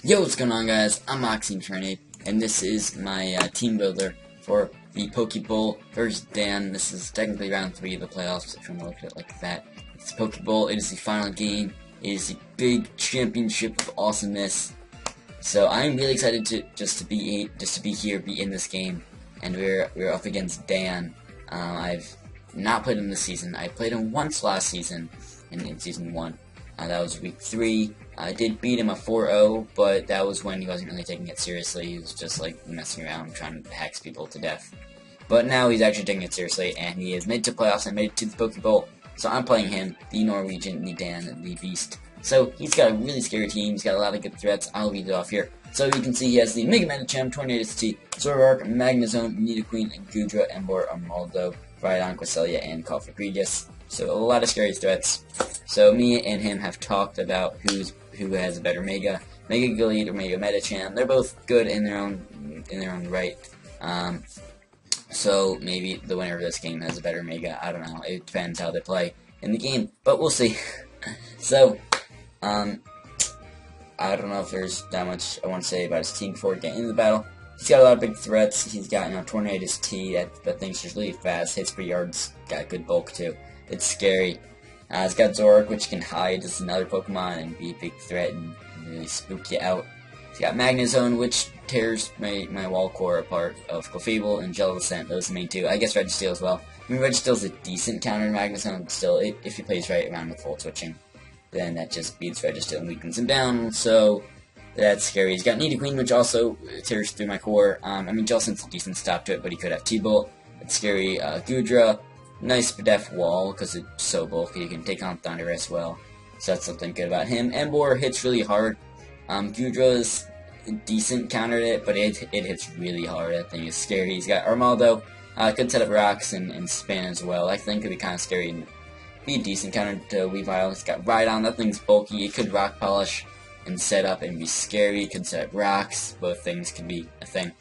Yo, what's going on, guys? I'm Moxie Trinity, and this is my team builder for the Pokebowl versus Dan. This is technically round 3 of the playoffs, if you want to look at it like that. It's Pokebowl. It is the final game. It is the big championship of awesomeness. So I'm really excited to be here, be in this game, and we're up against Dan. I've not played him this season. I played him once last season in season 1. That was week 3. I did beat him a 4-0, but that was when he wasn't really taking it seriously. He was just like messing around, trying to hex people to death. But now he's actually taking it seriously, and he has made it to playoffs and made it to the Pokebowl. So I'm playing him, the Norwegian, the Dan, the Beast. So he's got a really scary team. He's got a lot of good threats. I'll read it off here. So you can see he has the Mega Medicham, Tornadus T, Soar, Magnezone, Nidoqueen, Gudra, Emboar, Armaldo, Rhydon, Quesselia, and Cofagrigus. So a lot of scary threats. So me and him have talked about who has a better Mega Gilead or Mega Medicham. They're both good in their own right. So maybe the winner of this game has a better Mega. I don't know. It depends how they play in the game, but we'll see. So I don't know if there's that much I want to say about his team before getting into the battle. He's got a lot of big threats. He's got, Tornadus T, that thing's just really fast, hits per yards, got good bulk too. It's scary. He's got Zoroark, which can hide as another Pokemon and be a big threat and really spook you out. He's got Magnezone, which tears my wall core apart of Clefable and Jellicent. Those are the main two. I guess Registeel as well. I mean, Registeel's a decent counter to Magnezone, but still, if he plays right around with full switching, then that just beats Registeel and weakens him down, so that's scary. He's got Nidoqueen, which also tears through my core. I mean, Jellicent's a decent stop to it, but he could have T-Bolt. It's scary. Gudra, nice def wall, because it's so bulky. You can take on Thunder as well, so that's something good about him. Emboar hits really hard. Gudra's a decent counter to it, but it hits really hard. That thing is scary. He's got Armaldo, could set up rocks and span as well. I think it could be kind of scary and be a decent counter to Weavile. He's got Rhydon, that thing's bulky. It could rock polish and set up and be scary. It could set up rocks. Both things could be a thing.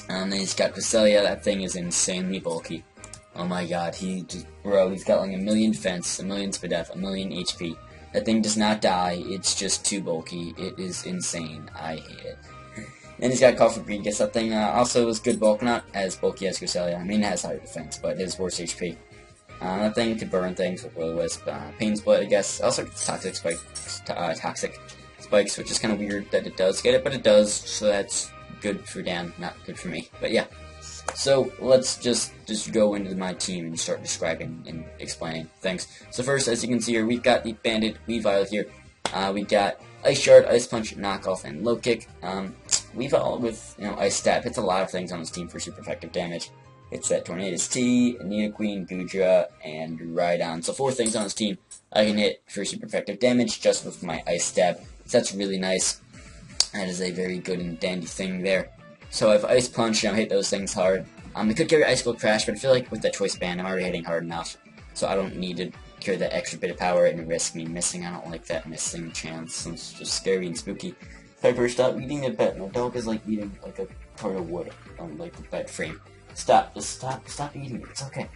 Then he's got Quesselia. That thing is insanely bulky. Oh my god, he's got like a million defense, a million speed def, a million HP. That thing does not die. It's just too bulky. It is insane. I hate it. Then he's got Cofagrigus. That thing also is good bulk, not as bulky as Quesselia. I mean, it has higher defense, but it is worse HP. That thing could burn things with Will-O-Wisp. Pain Split, I guess. Also gets Toxic Spikes, which is kind of weird that it does get it, but it does, so that's good for Dan, not good for me. But yeah. So let's just go into my team and start describing and explaining things. So first, as you can see here, we've got the Banded Weavile here. We got Ice Shard, Ice Punch, Knockoff, and Low Kick. Weavile with Ice Stab hits a lot of things on his team for super effective damage. It's that Tornadus T, Nidoqueen, Gudra, and Rhydon. So 4 things on his team I can hit for super effective damage just with my Ice Stab. So that's really nice. That is a very good and dandy thing there. So I have Ice Punch, hit those things hard. I could carry Ice Cold Crash, but I feel like with that Choice Band, I'm already hitting hard enough. So I don't need to carry that extra bit of power and risk me missing. I don't like that missing chance. It's just scary and spooky. Piper, stop eating a pet. My dog is like eating like a part of wood on like the bed frame. Stop eating it. It's okay.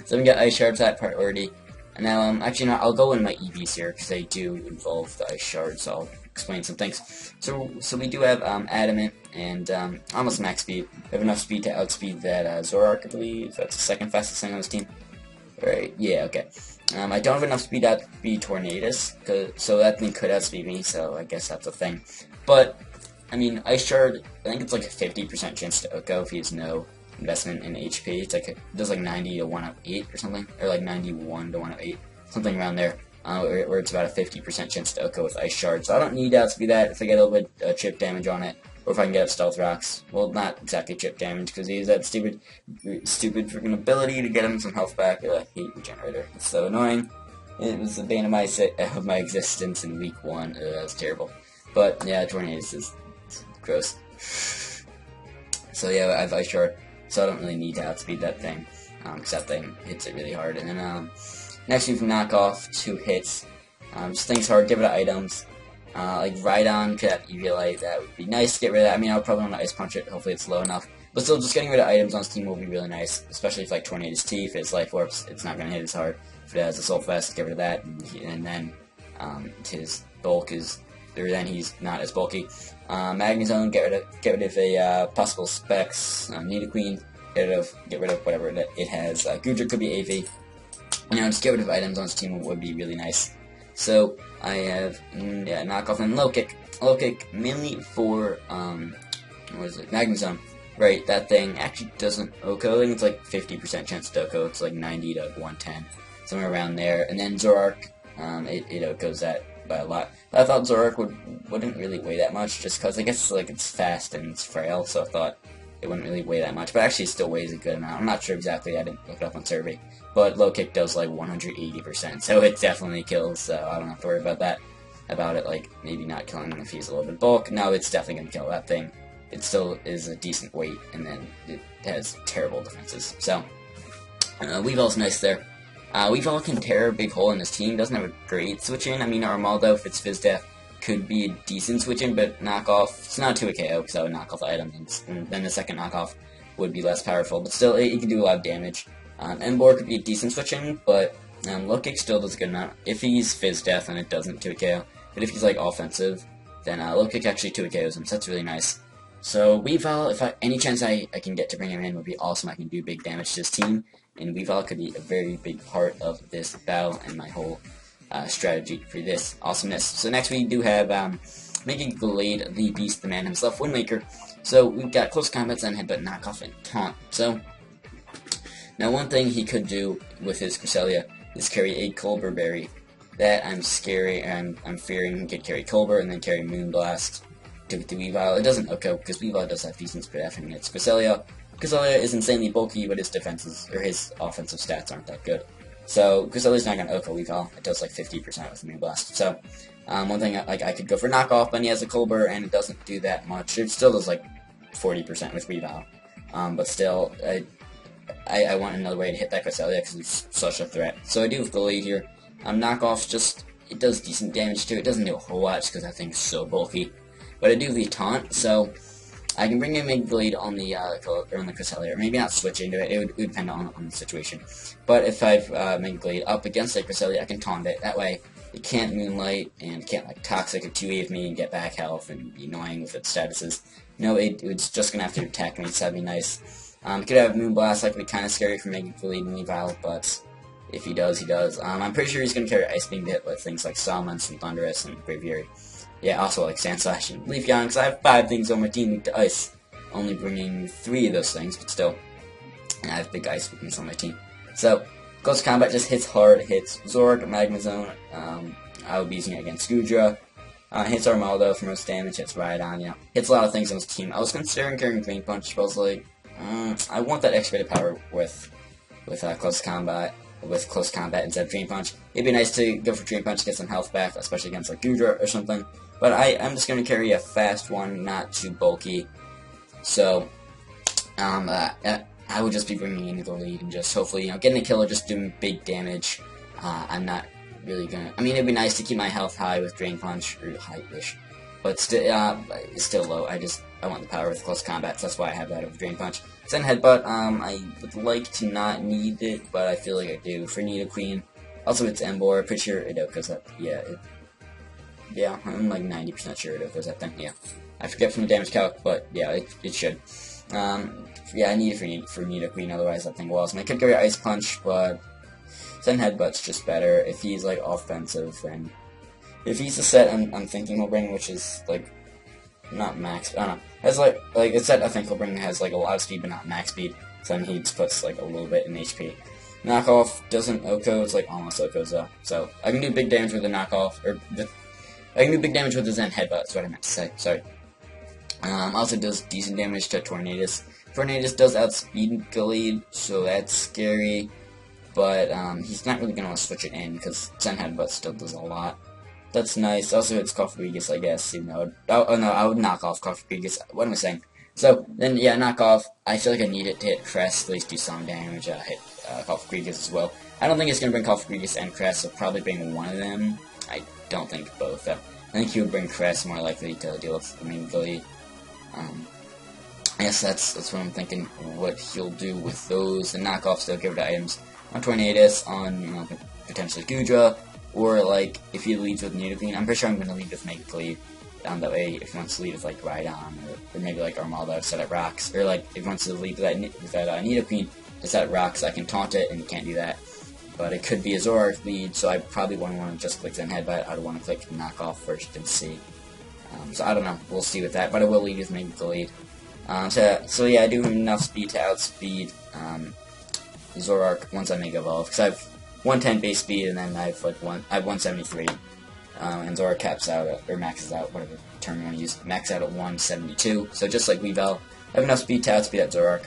So we got Ice Shards at priority. And now, actually, no, I'll go in my EVs here, because they do involve the Ice Shards, so I'll explain some things. So we do have Adamant and almost max speed. We have enough speed to outspeed that Zoroark, I believe. That's the second fastest thing on this team. Alright, yeah, okay. I don't have enough speed to outspeed Tornadus, so that thing could outspeed me, so I guess that's a thing. But I mean, Ice Shard, I think it's like a 50% chance to OHKO if he has no investment in HP. It's like, it does like 90 to 108 or something, or like 91 to 108, something around there, where it's about a 50% chance to OHKO with Ice Shard. So I don't need to outspeed that if I get a little bit of chip damage on it, or if I can get up Stealth Rocks. Well, not exactly chip damage, because he has that stupid freaking ability to get him some health back. I hate Regenerator. It's so annoying. It was the bane of my existence in week 1. That was terrible. But yeah, Tornadus is gross. So yeah, I have Ice Shard, so I don't really need to outspeed that thing, because that thing hits it really hard. And then next we can knock off 2 hits. Just things hard, give it items. Like Rhydon could have Eviolite, that would be nice to get rid of that. I mean, I'll probably want to Ice Punch it, hopefully it's low enough. But still, just getting rid of items on his team will be really nice, especially if like Tornadus T, if it's Life Orps, it's not going to hit as hard. If it has a Soul Fest, get rid of that, and then his bulk is, or then he's not as bulky. Magnezone, get rid of a possible Specs. Nidoqueen, get rid of whatever it has. Goodra could be AV. Just get rid of items on his team would be really nice. So I have knockoff and low kick. Low kick mainly for what is it? Magnezone. Right, that thing actually doesn't OHKO. I think it's like 50% chance to OHKO. It's like 90 to 110, somewhere around there. And then Zoroark, it OHKOs that by a lot. But I thought Zoroark wouldn't really weigh that much, just because I guess like it's fast and it's frail. So I thought it wouldn't really weigh that much. But actually, it still weighs a good amount. I'm not sure exactly. I didn't look it up on survey. But low kick does like 180%, so it definitely kills. So I don't have to worry about that. About it, like maybe not killing him if he's a little bit bulk. No, it's definitely gonna kill that thing. It still is a decent weight, and then it has terrible defenses. So, Weavel's nice there. Weavile can tear a big hole in his team. Doesn't have a great switch-in. I mean, Armaldo, if it's Fizz Death, could be a decent switch-in, but knockoff, it's not to a KO, because I would knock off the item, and then the second knockoff would be less powerful. But still, it can do a lot of damage. Emboar could be a decent switch-in, but low kick still does a good amount. If he's Fizz Death, then it doesn't to a KO. But if he's, like, offensive, then low kick actually to a KOs him, so that's really nice. So Weavile, if any chance I can get to bring him in would be awesome. I can do big damage to his team, and Weavile could be a very big part of this battle and my whole strategy for this awesomeness. So next we do have making Glade the Beast, the man himself, Windmaker. So we've got Close Combat, Zen Headbutt, Knockoff, and Taunt. So now one thing he could do with his Cresselia is carry a Colbur Berry. That I'm fearing he could carry Colbur and then carry Moonblast to Weavile. It doesn't OHKO because Weavile does have decent spread and it's Cresselia. Cresselia is insanely bulky, but his defenses or his offensive stats aren't that good. So Cresselia's not gonna OHKO Weavile. It does like 50% with Moonblast. So one thing I could go for knockoff, but he has a Colbur and it doesn't do that much. It still does like 40% with Weavile. But still, I want another way to hit that Cresselia because it's such a threat. So I do have Glade here. Knockoff just it does decent damage too. It doesn't do a whole lot because that thing's so bulky. But I do the Taunt, so I can bring in Mega Glade on the Cresselia, or maybe not switch into it. It would depend on the situation. But if I've Mega Glade up against the Cresselia, I can Taunt it. That way, it can't Moonlight and can't like Toxic or 2-wave me and get back health and be annoying with its statuses. No, it's just gonna have to attack me, so that'd be nice. Could have Moonblast, that could be kind of scary for Mega Glade and Weavile, but if he does, he does. I'm pretty sure he's gonna carry Ice Beam to hit with things like Sableyes and Thundurus and Braviary. Yeah, also like Sandslash and Leaf Young, because I have 5 things on my team weak to Ice. Only bringing 3 of those things, but still. And I have big Ice weakness on my team. So, Close Combat just hits hard, hits Zoroark, Magnezone. I will be using it against Goodra. Hits Armaldo for most damage, hits Rhydon, hits a lot of things on his team. I was considering carrying Drain Punch, but I was like, I want that extra bit of power with Close Combat. With Close Combat instead of Drain Punch. It'd be nice to go for Drain Punch to get some health back, especially against like Goodra or something. But I'm just going to carry a fast one, not too bulky. So, I would just be bringing in the lead and just hopefully, getting a kill or just doing big damage. I'm not really going to... I mean, it'd be nice to keep my health high with Drain Punch, or high-ish. But it's still low. I want the power with Close Combat, so that's why I have that over Drain Punch. Zen Headbutt, I would like to not need it, but I feel like I do for Nidoqueen. Also, it's Emboar. Pretty sure it OHKOs that. Yeah, I'm like 90% sure it OHKOs that thing. Yeah, I forget from the damage calc, but yeah, it should. Yeah, I need it for Nidoqueen, otherwise that thing walls. And I could go Ice Punch, but Zen Headbutt's just better if he's like offensive. And if he's the set I'm thinking he'll bring, which is like not max. I don't know. Has like a set I think he'll bring has like a lot of speed, but not max speed. So then he just puts like a little bit in HP. Knockoff doesn't OHKO, it's like almost OHKOs though. So I can do big damage with the knockoff, I can do big damage with the Zen Headbutt, that's what I meant to say, sorry. Also does decent damage to Tornadus. Tornadus does outspeed Glade, so that's scary. But he's not really going to want to switch it in, because Zen Headbutt still does a lot. That's nice. Also hits Cofagrigus, I guess, even though I would knock off Cofagrigus. What am I saying? So, then, yeah, knock off. I feel like I need it to hit Crest, at least do some damage, hit Cofagrigus as well. I don't think it's going to bring Cofagrigus and Crest, so probably bring one of them. I don't think both, though. I think he would bring Crest more likely to deal with the main Glade. I guess that's what I'm thinking, what he'll do with those. The knockoffs, they'll give it items on Tornadus, on, potentially Goodra, or like if he leads with Nidoqueen, I'm pretty sure I'm going to lead with Mega Cleave. That way, if he wants to lead with like Rhydon or maybe like Armaldo set at rocks, or like if he wants to lead with that Nidoqueen to set at rocks, I can taunt it and you can't do that. But it could be a Zoroark lead, so I probably wouldn't want to just click Zen Headbutt. I'd want to click Knock Off first and see. So I don't know. We'll see with that, but I will lead with Mega Cleave. So yeah, I do have enough speed to outspeed Zoroark once I Mega Evolve, because I have 110 base speed, and then I have like I have 173. And Zoroark caps out at, or maxes out, whatever term you want to use, max out at 172. So just like Weavile, I have enough speed to outspeed that Zoroark.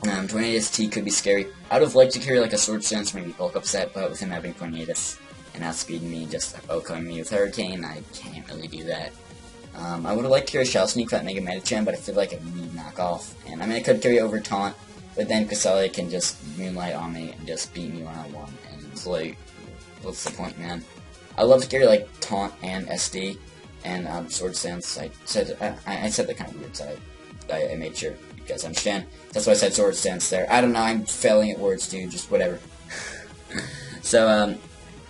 Tornadus T could be scary. I would have liked to carry like a Sword Stance, maybe Bulk Up set, but with him having Tornadus and outspeeding me, just OHKOing me with Hurricane, I can't really do that. I would have liked to carry Shell Sneak for that Mega Medicham, but I feel like I need Knock Off. And I mean, I could carry over Taunt, but then Cresselia can just Moonlight on me and just beat me one-on-one. And it's like, what's the point, man? I love to carry like Taunt and SD and Sword Stance. I said that kind of weird, so I made sure you guys understand. That's why I said Sword Stance there. I don't know, I'm failing at words, dude, just whatever. So,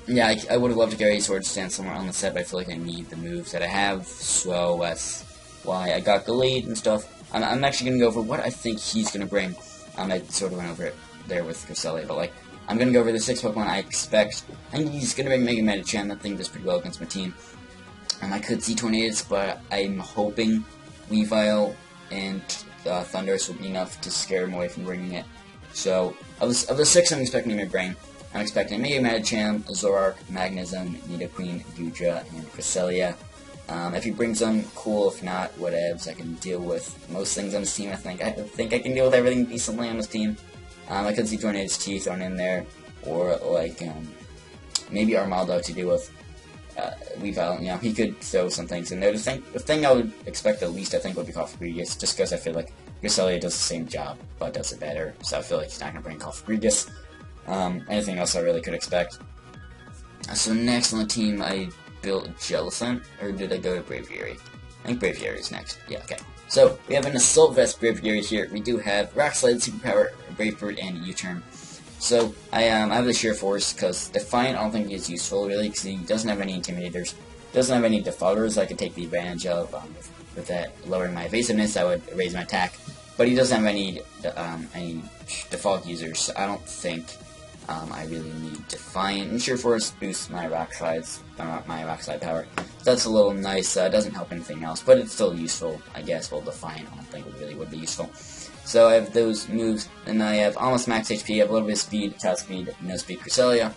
yeah, I would have loved to carry Sword Stance somewhere on the set, but I feel like I need the moves that I have, so that's why I got the lead and stuff. I'm actually going to go over what I think he's going to bring. I sort of went over it there with Cresselia, but like, I'm going to go over the 6 Pokemon I expect. I think he's going to bring Mega Medicham. That thing does pretty well against my team. I could see Tornadus, but I'm hoping Weavile and Thundurus will be enough to scare him away from bringing it. So, of the 6 I'm expecting him to bring, I'm expecting Mega Medicham, Zoroark, Magnezone, Nidoqueen, Goodra, and Cresselia. If he brings them, cool. If not, whatevs. I can deal with most things on his team, I think. I think I can deal with everything decently on his team. I could see Tornadus T thrown in there, or like maybe Armaldo to deal with Weavile. You know, he could throw some things in there. The thing I would expect the least, I think, would be Cofagrigus, just because I feel like Cresselia does the same job, but does it better. So I feel like he's not going to bring Cofagrigus. Anything else I really could expect. So next on the team, I built Jellicent, or did I go to Braviary? I think Braviary is next. Yeah, okay. So, we have an Assault Vest Braviary here. We do have Rock Slide, Superpower, Brave Bird, and U-Turn. So, I have the Sheer Force, because Defiant I don't think is useful, really, because he doesn't have any Intimidators. Doesn't have any Defaulters I could take the advantage of. With that, lowering my evasiveness, I would raise my attack. But he doesn't have any default users, so I don't think I really need Defiant. And Sheer Force boosts my Rock Slides, my Rock Slide power. So that's a little nice. It doesn't help anything else, but it's still useful, I guess. Well, Defiant, I don't think it really would be useful. So I have those moves, and I have almost max HP. I have a little bit of speed, attack speed, no speed Cresselia.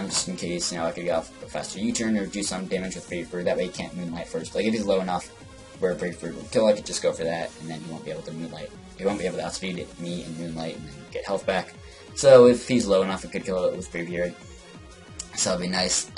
Just in case, you know, I could get off a faster U-turn or do some damage with Brave Bird. That way he can't Moonlight first. Like, if he's low enough where Brave Bird would kill, I could just go for that, and then he won't be able to Moonlight. He won't be able to outspeed me and Moonlight and then get health back. So if he's low enough, I could kill it with Braviary. So that'd be nice.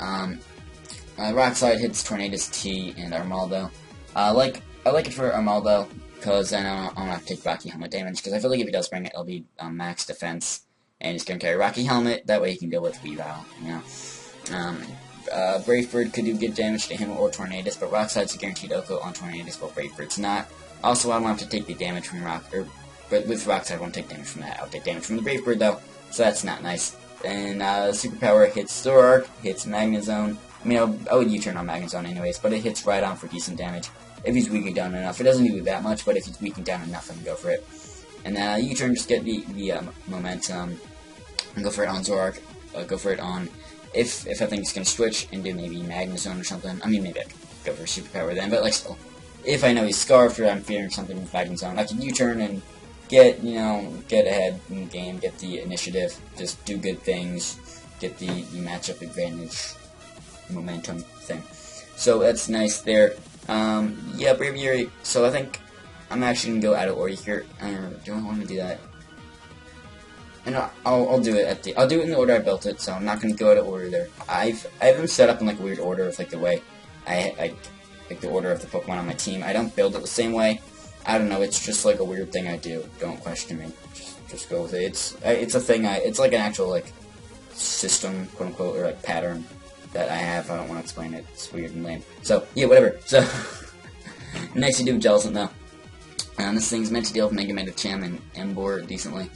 Rock Slide hits Tornadus T and Armaldo. I like it for Armaldo, because then I don't have to take Rocky Helmet damage, because I feel like if he does bring it, it'll be max defense, and he's going to carry Rocky Helmet. That way he can deal with Weavile, you know. Brave Bird could do good damage to him or Tornadus, but Rock Slide's a guaranteed OHKO on Tornadus, while Brave Bird's not. Also, I don't have to take the damage from but with Rock Slide, I won't take damage from that. I'll take damage from the Brave Bird, though, so that's not nice. And Superpower hits Zoroark, hits Magnezone. I mean, I would U-turn on Magnezone anyways, but it hits Rhydon for decent damage. If he's weakened down enough. It doesn't do that much, but if he's weakened down enough, I can go for it. And then U-turn, just get the momentum, and go for it on Zoroark. Go for it on, if I think it's going to switch and do maybe Magnezone or something. I mean, maybe I could go for Superpower then, but like still. If I know he's Scarfed or I'm fearing something with Magnezone, I can U-turn and get ahead in the game, get the initiative, just do good things, get the matchup advantage, momentum thing. So that's nice there. Yeah, Braviary. So I think I'm actually gonna go out of order here. Do I want to do that? And I'll do it I'll do it in the order I built it. So I'm not gonna go out of order there. I have them set up in like a weird order of like the way I like the order of the Pokemon on my team. I don't build it the same way. I don't know. It's just like a weird thing I do. Don't question me. Just go with it. It's a thing. It's like an actual like system, quote unquote, or like pattern that I have. I don't want to explain it. It's weird and lame. So yeah, whatever. So next you do Jellicent though. This thing's meant to deal with Mega Medicham and Emboar decently.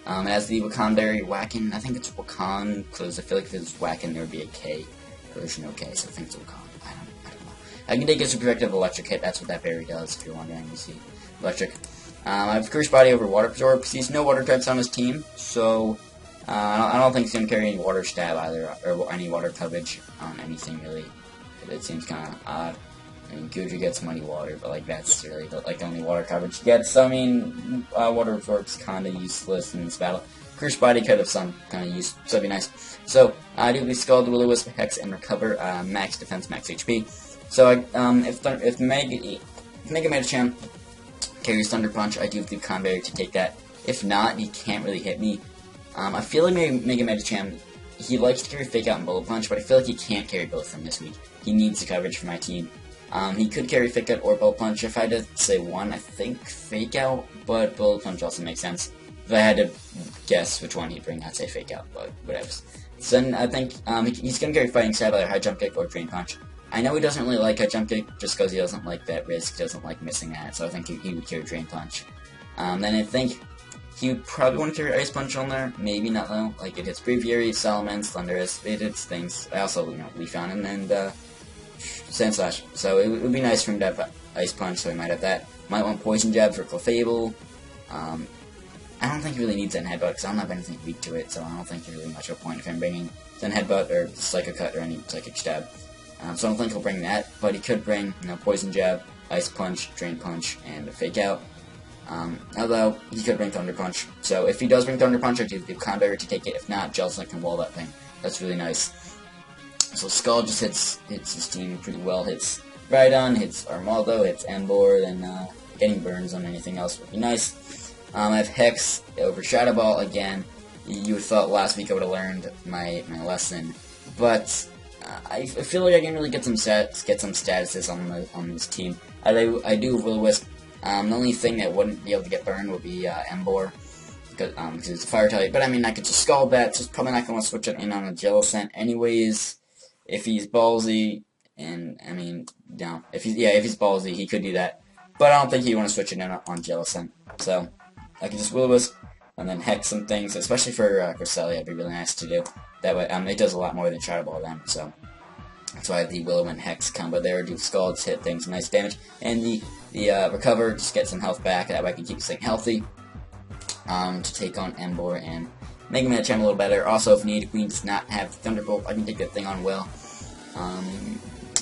It has the Wakanberry Whackin. I think it's Wakan, because I feel like if it was Whackin, there would be a K. But there's no K, so I think it's Wakan. I don't know. I can take a super effective electric hit. That's what that berry does, if you're wondering. You see, electric. I have Curse Body over Water Absorb. He's no water types on his team, so I don't think he's going to carry any water stab either, or any water coverage on anything really. It seems kind of odd. I mean, Gudra gets Muddy Water, but like that's really the only water coverage he gets. So I mean, Water Absorb's kind of useless in this battle. Curse Body could have some kind of use, so that'd be nice. So I do the Scald, Will-O-Wisp, Hex, and Recover, max defense, max HP. So if Mega Medicham carries Thunder Punch, I do have the Conveyor to take that. If not, he can't really hit me. I feel like Mega Medicham, he likes to carry Fake Out and Bullet Punch, but I feel like he can't carry both from this week. He needs the coverage for my team. He could carry Fake Out or Bullet Punch. If I had to say one, I think Fake Out, but Bullet Punch also makes sense. If I had to guess which one he'd bring, I'd say Fake Out, but whatever. So then I think he's going to carry Fighting Stab, either High Jump Kick or Drain Punch. I know he doesn't really like High Jump Kick just because he doesn't like that risk, doesn't like missing that, so I think he would carry Drain Punch. Then I think he would probably want to carry Ice Punch on there, maybe not though. Like it hits Braviary, Salamence, Thunderous, it hits things. I also, Leaf on him, and Sand Slash. So it would be nice for him to have Ice Punch, so he might have that. Might want Poison Jab for Clefable. I don't think he really needs Zen Headbutt, because I don't have anything weak to it, so I don't think there's really much of a point if I'm bringing Zen Headbutt or Psycho Cut or any Psychic Stab. So I don't think he'll bring that, but he could bring, Poison Jab, Ice Punch, Drain Punch, and a Fake Out. Although, he could bring Thunder Punch. So if he does bring Thunder Punch, I do the Conveyor to take it. If not, Jellicent can wall that thing. That's really nice. So Skull just hits his team pretty well. Hits Rhydon, hits Armaldo, hits Emboar, and getting burns on anything else would be nice. I have Hex over Shadow Ball again. You thought last week I would have learned my lesson, but I feel like I can really get some statuses on this team. I do Will-O-Wisp. The only thing that wouldn't be able to get burned would be Emboar, because it's a fire type. But I mean, I could just Scald that. So it's probably not going to want to switch it in on a Jellicent anyways. If he's ballsy, and I mean, if he's ballsy, he could do that. But I don't think he'd want to switch it in on Jellicent. So I could just Will-O-Wisp and then Hex some things, especially for Cresselia. It'd be really nice to do. That way, it does a lot more than Shadow Ball then. So that's why I have the Willow and Hex combo there. Do Scalds, hit things, nice damage, and the Recover, just get some health back. That way I can keep this thing healthy. To take on Emboar and Mega Medicham a little better. Also, if Nidoqueen does not have Thunderbolt, I can take that thing on well.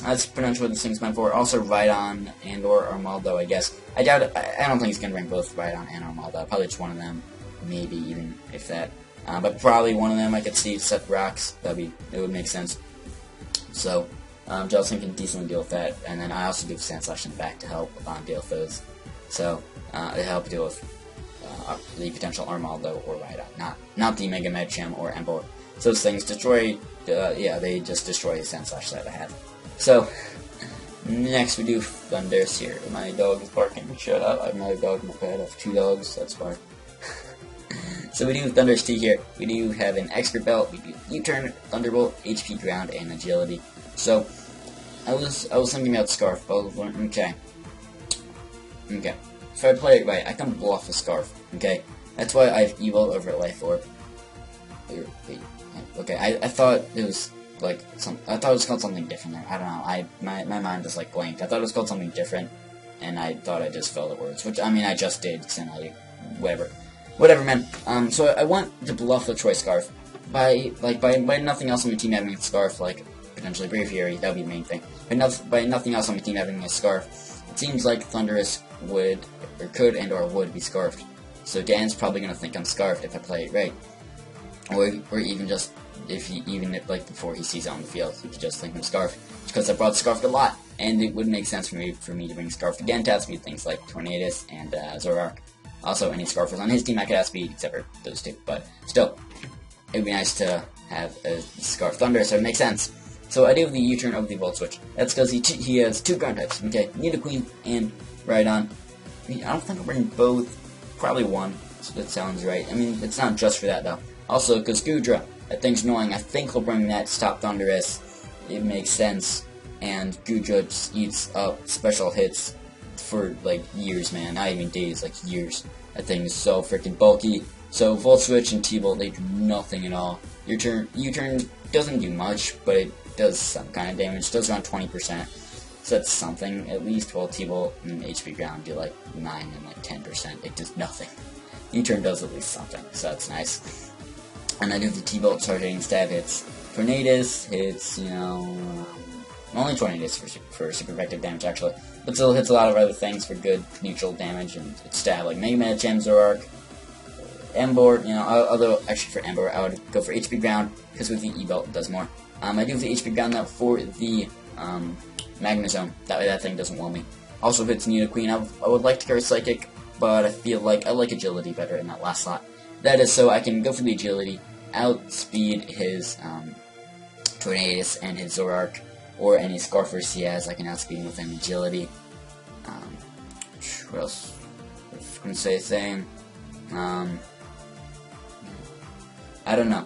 That's pretty much what this thing's meant for. Also, Rhydon and or Armaldo, I guess. I doubt it. I don't think he's gonna bring both Rhydon and Armaldo. Probably just one of them, maybe even if that. But probably one of them I could see set rocks. It would make sense. So, Jellicent can decently deal with that, and then I also do Sand Slash in the back to help deal with those. So, it help deal with the potential Armaldo or Rhydon, not the Mega Medicham or Emboar. So those things destroy, they just destroy the Sand Slash that I have. So, next we do Thundurus here. My dog is barking, shut up. I have another dog in my bed, I have 2 dogs, that's fine. So we do Thundurus T here. We do have an Expert Belt, we do U-Turn, Thunderbolt, HP Ground, and Agility. So, I was thinking about Scarf, but okay. If I play it right, I can bluff a Scarf, okay? That's why I have Evo over Life Orb. Wait, okay, I thought it was like I thought it was called something different there. I don't know. My mind just like blanked. I thought it was called something different, and I thought I just filled the words, which I mean I just did. So whatever, man. So I want to bluff the Choice Scarf by nothing else on my team having a Scarf, like potentially Braviary. That would be the main thing. By nothing else on my team having a Scarf, it seems like Thundurus could would be Scarfed. So Dan's probably gonna think I'm Scarfed if I play it right, or even just like before he sees it on the field, he could just think I'm Scarfed because I brought Scarfed a lot, and it would make sense for me to bring Scarfed again to outspeed things like Tornadus and Zoroark. Also, any Scarfers on his team I could outspeed except for those 2, but still, it would be nice to have a Scarf Thunder, so it makes sense. So I do the U-Turn over the Volt Switch. That's because he has 2 ground types, okay? Nidoqueen and Rhydon. I don't think I'll bring both. Probably one, so that sounds right. I mean, it's not just for that, though. Also, because Gudra, that thing's annoying. I think he'll bring that to stop Thundurus. It makes sense. And Gudra just eats up special hits for, like, years, man. Not even days, like, years. That thing is so freaking bulky. So Volt Switch and T-Bolt, they do nothing at all. U-turn doesn't do much, but it does some kind of damage. It does around 20%. So that's something at least. While T-Bolt and HP Ground do like 9 and like 10%. It does nothing. U-turn does at least something, so that's nice. And I do the T-Bolt start hitting stab hits. Tornadus hits, you know, only Tornadus for super effective damage actually, but still hits a lot of other things for good neutral damage and stab, like Mega Man, Gem, Zoroark, Emboar, you know, although actually for Emboar I would go for HP Ground, because with the E-Belt it does more. I do the HP Ground now for the Magnezone, that way that thing doesn't wall me. Also if it's Nidoqueen, I would like to go Psychic, but I feel like I like Agility better in that last slot. That is so I can go for the Agility, outspeed his Tornadus and his Zoroark, or any Scarfers he has. I can outspeed him with an Agility. What else? I was going to say a thing. I don't know.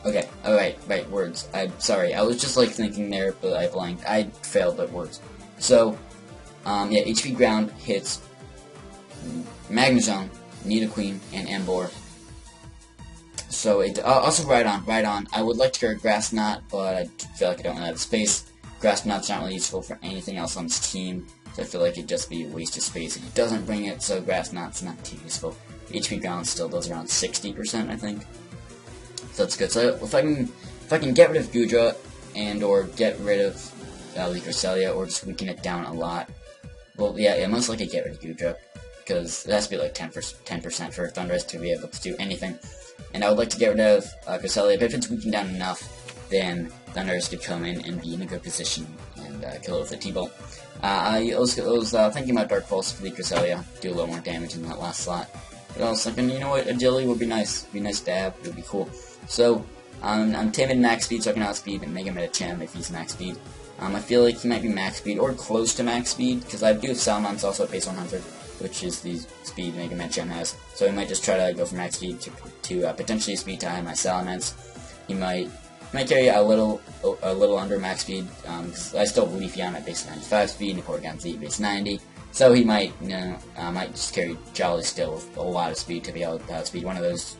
Okay, right, words. I'm sorry, I was just like thinking there, but I blanked. I failed at words. So, yeah, HP Ground hits Magnezone, Nidoqueen, and Emboar. So, it also Ride On. I would like to go Grass Knot, but I feel like I don't have the space. Grass Knot's not really useful for anything else on this team, so I feel like it'd just be a waste of space if it doesn't bring it, so Grass Knot's not too useful. HP Ground still does around 60%, I think. So that's good. So if I can get rid of Goodra and or get rid of Cresselia, or just weaken it down a lot. Well, yeah, most likely get rid of Goodra, because it has to be like 10% for Thundurus to be able to do anything. And I would like to get rid of Cresselia, but if it's weakened down enough, then Thundurus could come in and be in a good position and kill it with a T-Bolt. I was thinking about Dark Pulse for the Cresselia, do a little more damage in that last slot. But I was thinking, you know what, Agility would be nice. It'd be nice to have. It would be cool. So, I'm timid max speed, so I can outspeed and Mega Medicham if he's max speed. I feel like he might be max speed or close to max speed, because I do have Salamence also at base 100, which is the speed Mega Medicham has. So he might just try to go for max speed to potentially speed time my Salamence. He might carry a little under max speed, because I still have Leafeon at base 95 speed and Porygon Z at base 90. So he might, you know, might just carry Jolly still with a lot of speed to be able to outspeed one of those.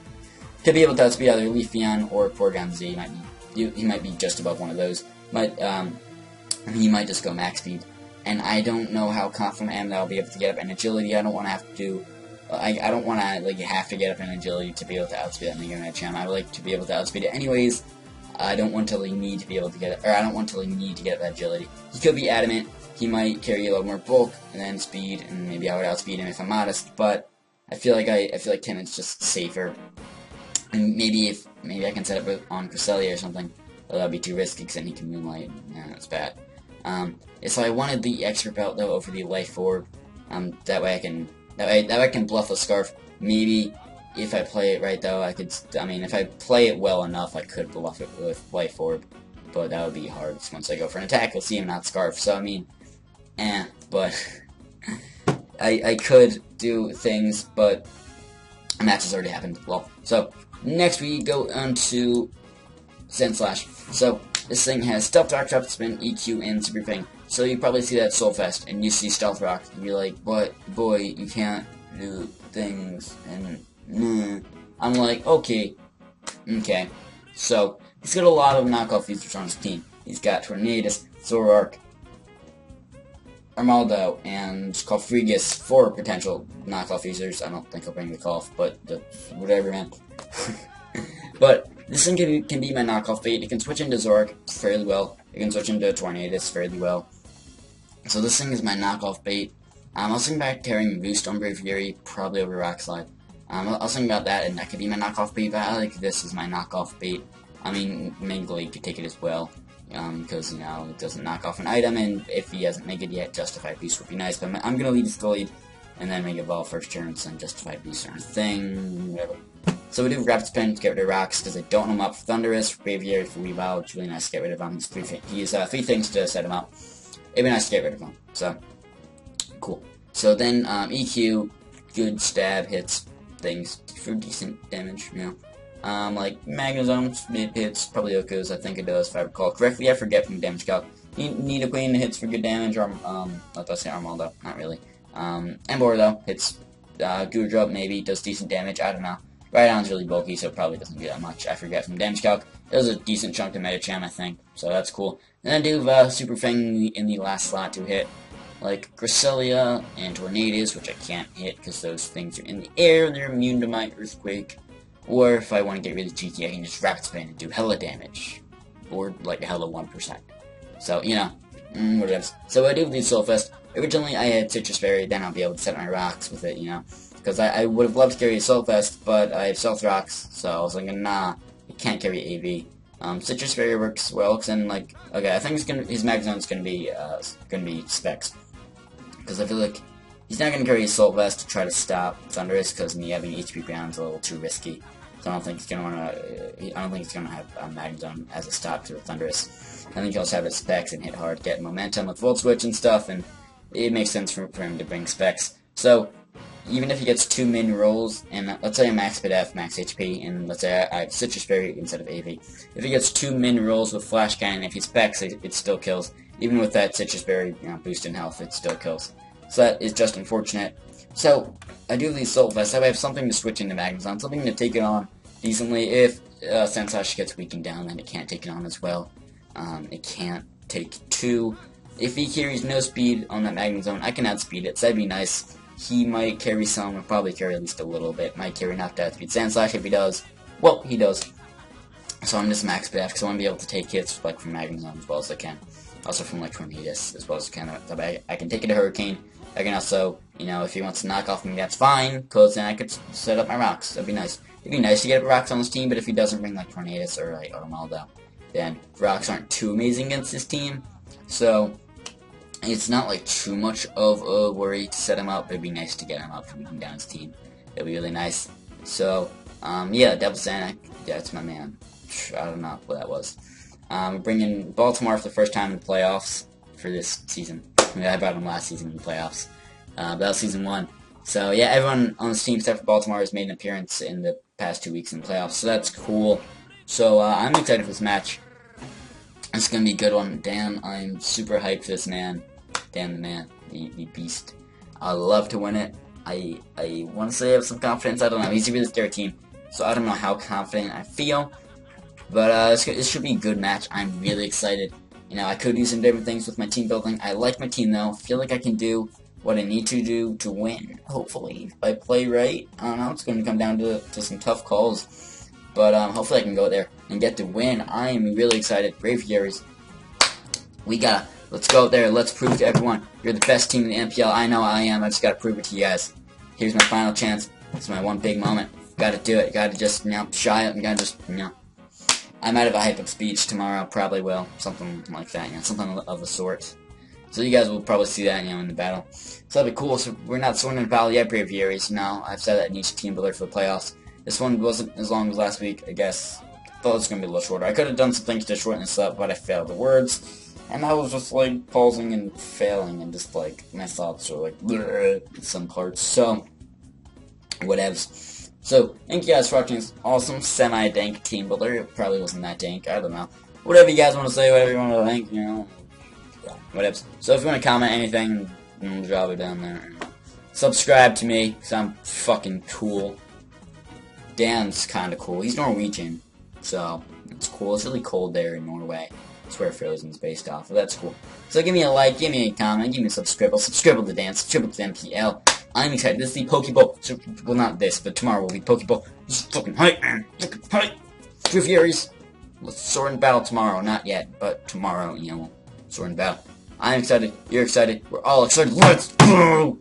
To be able to outspeed either Leafeon or Porygon Z, he might be just above one of those. But he might just go max speed, and I don't know how confident I am that I'll be able to get up an Agility. I don't want to have to do. I don't want to like have to get up an Agility to be able to outspeed that Mega Medicham. I would like to be able to outspeed it anyways. I don't want to need to be able to get it, or I don't want to need to get that Agility. He could be Adamant. He might carry a little more bulk and then speed, and maybe I would outspeed him if I'm modest. But I feel like Timid's just safer. And maybe I can set up on Cresselia or something. But that'd be too risky, because then he can Moonlight. Yeah, that's bad. So I wanted the Expert Belt though over the Life Orb. That way I can bluff a Scarf. Maybe if I play it right though, if I play it well enough, I could bluff it with Life Orb. But that would be hard. Once I go for an attack, you'll see him not Scarf. So but I could do things, but a match has already happened. Well, so next we go on to Sandslash. So this thing has Stealth Rock, Drop Spin, EQ, and Super Fang. So you probably see that Soul Fest, and you see Stealth Rock, and you're like, "But boy, you can't do things." And I'm like, okay. So he's got a lot of knockoff features on his team. He's got Tornadus, Zoroark, Armaldo, and Cofregus for potential knockoff users. I don't think I'll bring the Cough, but whatever, man. But this thing can be my knockoff bait. It can switch into Zoroark fairly well. It can switch into Tornadus fairly well. So this thing is my knockoff bait. I was thinking about carrying Baltimore Braviaries probably over Rock Slide. I was thinking about that, and that could be my knockoff bait, but I like this as my knockoff bait. I mean, Mega League could take it as well. Because, you know, it doesn't knock off an item, and if he hasn't made it yet, Justified Boost would be nice, but I'm going to lead the lead, and then Mega Ball first turn, and Justified Boost or thing, whatever. So we do Rapid Spin to get rid of rocks, because I don't know him up for Thundurus, Braviary for Weavile. It's really nice to get rid of him. He has three things to set him up. It'd be nice to get rid of him, so, cool. So then, EQ, good stab, hits things for decent damage, you know. Like Magnezone, it hits probably Oku's, I think it does, if I recall correctly. I forget from damage calc. Nidoqueen hits for good damage, or, let's say Armaldo, not really. Emboar, though, hits Gudrup maybe does decent damage. I don't know. Rhydon's really bulky, so it probably doesn't do that much. I forget from damage calc. It was a decent chunk to Metacham, I think. So that's cool. And then I do Super Fang in the last slot to hit, like Gracilia and Tornadoes, which I can't hit because those things are in the air. They're immune to my Earthquake. Or if I want to get really cheeky, I can just Rapid Spin and do hella damage. Or like hella 1%. So, you know, whatever. So I do the Soulfest. Originally I had Citrus Berry, then I'll be able to set my rocks with it, you know. Because I would have loved to carry a Soulfest, but I have Stealth Rocks, so I was like, nah, I can't carry AV. Citrus Berry works well, because then, like, okay, I think his Mag Zone's gonna be Specs. Because I feel like he's not gonna carry a Assault Vest to try to stop Thunderous, because me having HP ground's a little too risky. So I don't think he's gonna have a Mag Zone as a stop to Thunderous. I think he'll also have his Specs and hit hard, get momentum with Volt Switch and stuff, and it makes sense for him to bring Specs. So even if he gets 2 min rolls, and let's say I'm max BDF, max HP, and let's say I have Citrus Berry instead of AV. If he gets 2 min rolls with Flash Cannon, if he specs, it still kills. Even with that Citrus Berry boost in health, it still kills. So that is just unfortunate. So I do these Soul Vests, so I have something to switch into Magnus on, something to take it on decently. If Sensash gets weakened down, then it can't take it on as well. It can't take 2. If he carries no speed on that Magnum Zone, I can outspeed it, so that'd be nice. He might carry some, or probably carry at least a little bit. Might carry enough to outspeed Sandslash if he does. Well, he does. So I'm just max BF, because I want to be able to take hits like from Magnum Zone as well as I can. Also from like Tornadoes as well as I can. I can take it to Hurricane. I can also, you know, if he wants to knock off me, that's fine, because then I could set up my rocks. That'd be nice. It'd be nice to get rocks on this team, but if he doesn't bring like Tornadoes or like Armaldo, then rocks aren't too amazing against this team. So it's not like too much of a worry to set him up. It'd be nice to get him up to weaken down his team. It'd be really nice. So, yeah, Devil Sanic, that's my man. I don't know what that was. Bringing Baltimore for the first time in the playoffs for this season. I mean, I brought him last season in the playoffs. That was season 1. So, yeah, everyone on this team except for Baltimore has made an appearance in the past 2 weeks in the playoffs. So that's cool. So, I'm excited for this match. It's going to be a good one. Dan, I'm super hyped for this man. Dan the man, the beast. I love to win it. I want to say I have some confidence. I don't know. He's a really scary team, so I don't know how confident I feel. But it should be a good match. I'm really excited. You know, I could do some different things with my team building. I like my team though. I feel like I can do what I need to do to win. Hopefully, if I play right. I don't know. It's going to come down to some tough calls. But hopefully I can go there and get to win. I am really excited. Braviaries. Let's go out there. Let's prove to everyone you're the best team in the MPL. I know I am. I just gotta prove it to you guys. Here's my final chance. It's my one big moment. Gotta do it. Gotta just, shy it and gotta just, I might have a hype up speech tomorrow. Probably will. Something like that, something of the sort. So you guys will probably see that, in the battle. So that'd be cool. So we're not sorting in a battle yet, Braviaries. No, I've said that in each team builder for the playoffs. This one wasn't as long as last week, I guess. Thought it was gonna be a little shorter. I could have done some things to shorten this up, but I failed the words. And I was just, like, pausing and failing, and just, like, my thoughts are, like, bleh, in some parts. So, whatevs. So, thank you guys for watching this awesome semi-dank team builder. It probably wasn't that dank, I don't know. Whatever you guys want to say, whatever you want to think, whatevs. So, if you want to comment anything, drop it down there. Subscribe to me, because I'm fucking cool. Dan's kinda cool. He's Norwegian, so it's cool. It's really cold there in Norway. That's where Frozen's based off of. That's cool. So give me a like, give me a comment, give me a subscribe. Subscribe to Dan, subscribe to MPL. I'm excited. This is the Pokebowl. So, well, not this, but tomorrow will be Pokebowl. This is fucking hype, man. Fucking hype. Braviaries. Let's soar in battle tomorrow. Not yet, but tomorrow, we'll soar in battle. I'm excited. You're excited. We're all excited. Let's go.